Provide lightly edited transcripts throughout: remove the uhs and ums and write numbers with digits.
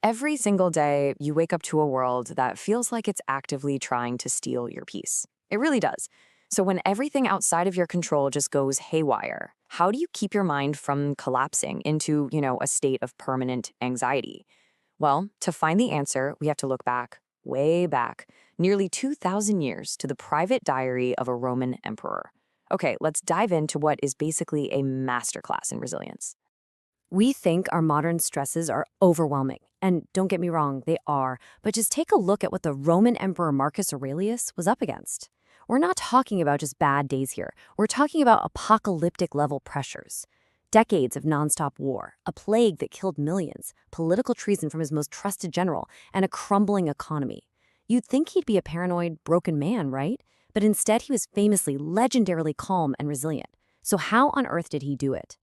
Every single day you wake up to a world that feels like it's actively trying to steal your peace. It really does. So when everything outside of your control just goes haywire, how do you keep your mind from collapsing into a state of permanent anxiety? Well, to find the answer, we have to look back, way back, nearly 2,000 years to the private diary of a Roman emperor. Okay, let's dive into what is basically a masterclass in resilience. We think our modern stresses are overwhelming. And don't get me wrong, they are. But just take a look at what the Roman Emperor Marcus Aurelius was up against. We're not talking about just bad days here. We're talking about apocalyptic level pressures. Decades of nonstop war, a plague that killed millions, political treason from his most trusted general, and a crumbling economy. You'd think he'd be a paranoid, broken man, right? But instead, he was famously, legendarily calm and resilient. So how on earth did he do it?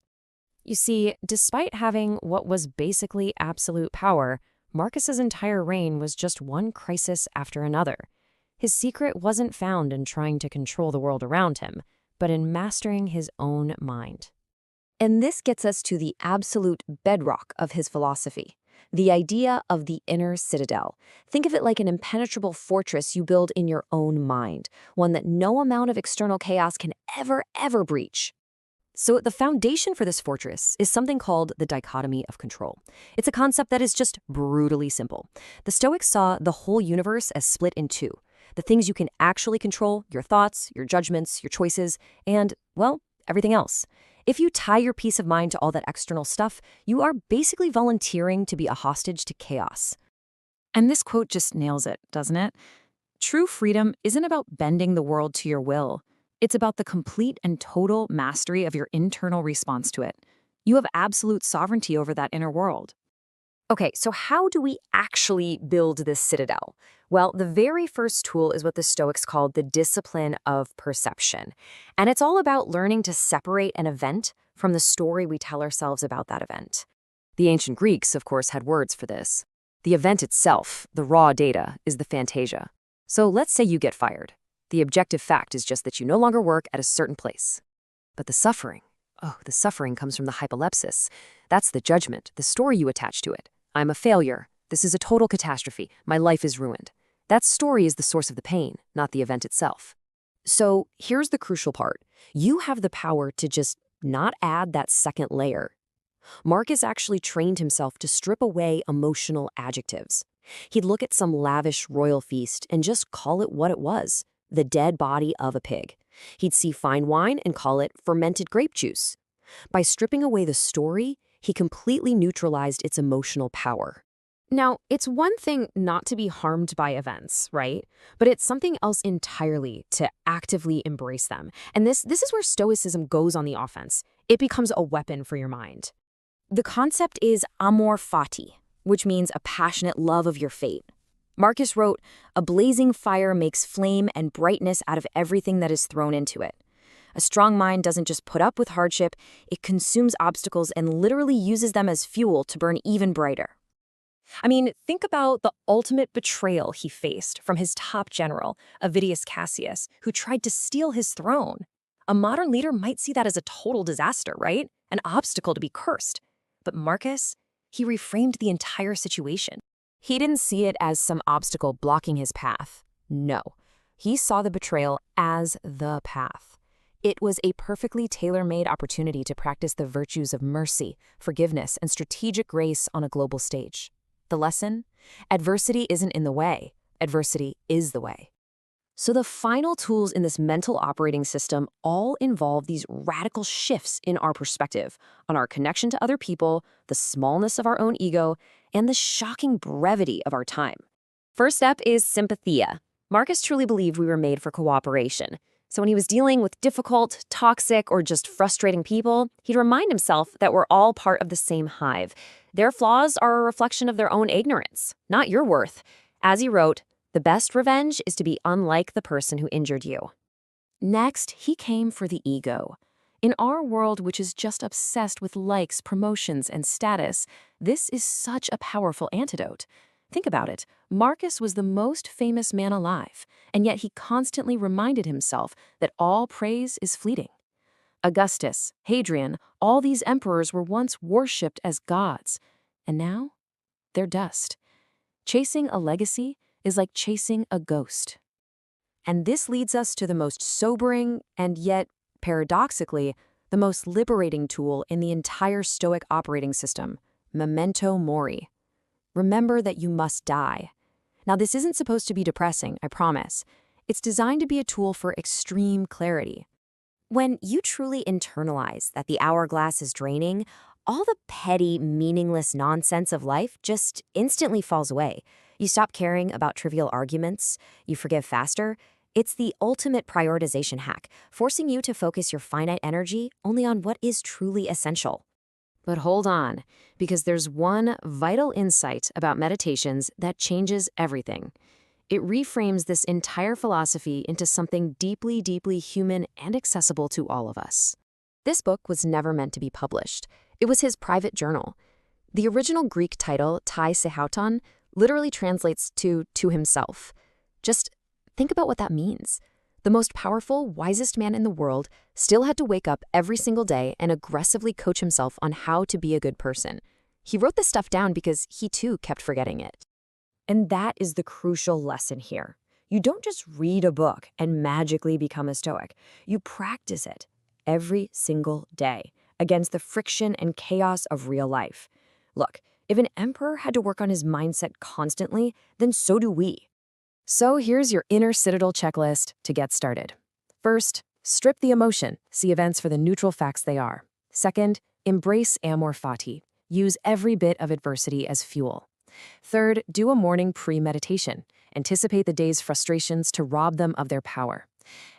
You see, despite having what was basically absolute power, Marcus's entire reign was just one crisis after another. His secret wasn't found in trying to control the world around him, but in mastering his own mind. And this gets us to the absolute bedrock of his philosophy, the idea of the inner citadel. Think of it like an impenetrable fortress you build in your own mind, one that no amount of external chaos can ever breach. So the foundation for this fortress is something called the dichotomy of control. It's a concept that is just brutally simple. The Stoics saw the whole universe as split in two. The things you can actually control, your thoughts, your judgments, your choices, and, well, everything else. If you tie your peace of mind to all that external stuff, you are basically volunteering to be a hostage to chaos. And this quote just nails it, doesn't it? True freedom isn't about bending the world to your will. It's about the complete and total mastery of your internal response to it. You have absolute sovereignty over that inner world. Okay, so how do we actually build this citadel? Well, the very first tool is what the Stoics called the discipline of perception. And it's all about learning to separate an event from the story we tell ourselves about that event. The ancient Greeks, of course, had words for this. The event itself, the raw data, is the fantasia. So let's say you get fired. The objective fact is just that you no longer work at a certain place. But the suffering comes from the hypolepsis. That's the judgment, the story you attach to it. I'm a failure. This is a total catastrophe. My life is ruined. That story is the source of the pain, not the event itself. So here's the crucial part. You have the power to just not add that second layer. Marcus actually trained himself to strip away emotional adjectives. He'd look at some lavish royal feast and just call it what it was, the dead body of a pig. He'd see fine wine and call it fermented grape juice. By stripping away the story, he completely neutralized its emotional power. Now, it's one thing not to be harmed by events, right? But it's something else entirely to actively embrace them. And this is where Stoicism goes on the offense. It becomes a weapon for your mind. The concept is amor fati, which means a passionate love of your fate. Marcus wrote, "A blazing fire makes flame and brightness out of everything that is thrown into it." A strong mind doesn't just put up with hardship, it consumes obstacles and literally uses them as fuel to burn even brighter. I mean, think about the ultimate betrayal he faced from his top general, Avidius Cassius, who tried to steal his throne. A modern leader might see that as a total disaster, right? An obstacle to be cursed. But Marcus, he reframed the entire situation. He didn't see it as some obstacle blocking his path. No, he saw the betrayal as the path. It was a perfectly tailor-made opportunity to practice the virtues of mercy, forgiveness, and strategic grace on a global stage. The lesson? Adversity isn't in the way. Adversity is the way. So the final tools in this mental operating system all involve these radical shifts in our perspective on our connection to other people, the smallness of our own ego, and the shocking brevity of our time. First step is sympathia. Marcus truly believed we were made for cooperation. So when he was dealing with difficult, toxic, or just frustrating people, he'd remind himself that we're all part of the same hive. Their flaws are a reflection of their own ignorance, not your worth. As he wrote, "The best revenge is to be unlike the person who injured you." Next, he came for the ego. In our world, which is just obsessed with likes, promotions, and status, this is such a powerful antidote. Think about it. Marcus was the most famous man alive, and yet he constantly reminded himself that all praise is fleeting. Augustus, Hadrian, all these emperors were once worshipped as gods. And now? they're dust. Chasing a legacy is like chasing a ghost. And this leads us to the most sobering and yet, paradoxically, the most liberating tool in the entire Stoic operating system, memento mori. Remember that you must die. Now, this isn't supposed to be depressing, I promise. It's designed to be a tool for extreme clarity. When you truly internalize that the hourglass is draining, all the petty, meaningless nonsense of life just instantly falls away. You stop caring about trivial arguments, you forgive faster. It's the ultimate prioritization hack, forcing you to focus your finite energy only on what is truly essential. But hold on, because there's one vital insight about meditations that changes everything. It reframes this entire philosophy into something deeply, deeply human and accessible to all of us. This book was never meant to be published. It was his private journal. The original Greek title, Tai Sehauton, literally translates to himself. Just think about what that means. The most powerful, wisest man in the world still had to wake up every single day and aggressively coach himself on how to be a good person. He wrote this stuff down because he too kept forgetting it. And that is the crucial lesson here. You don't just read a book and magically become a Stoic. You practice it every single day against the friction and chaos of real life. Look, if an emperor had to work on his mindset constantly, then so do we. So here's your inner citadel checklist to get started. First, strip the emotion. See events for the neutral facts they are. Second, embrace amor fati. Use every bit of adversity as fuel. Third, do a morning pre-meditation. Anticipate the day's frustrations to rob them of their power.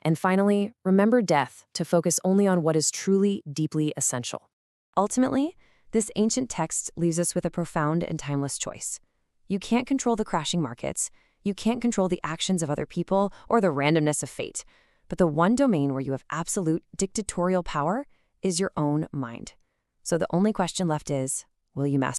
And finally, remember death to focus only on what is truly, deeply essential. Ultimately, this ancient text leaves us with a profound and timeless choice. You can't control the crashing markets. You can't control the actions of other people or the randomness of fate. But the one domain where you have absolute dictatorial power is your own mind. So the only question left is, will you master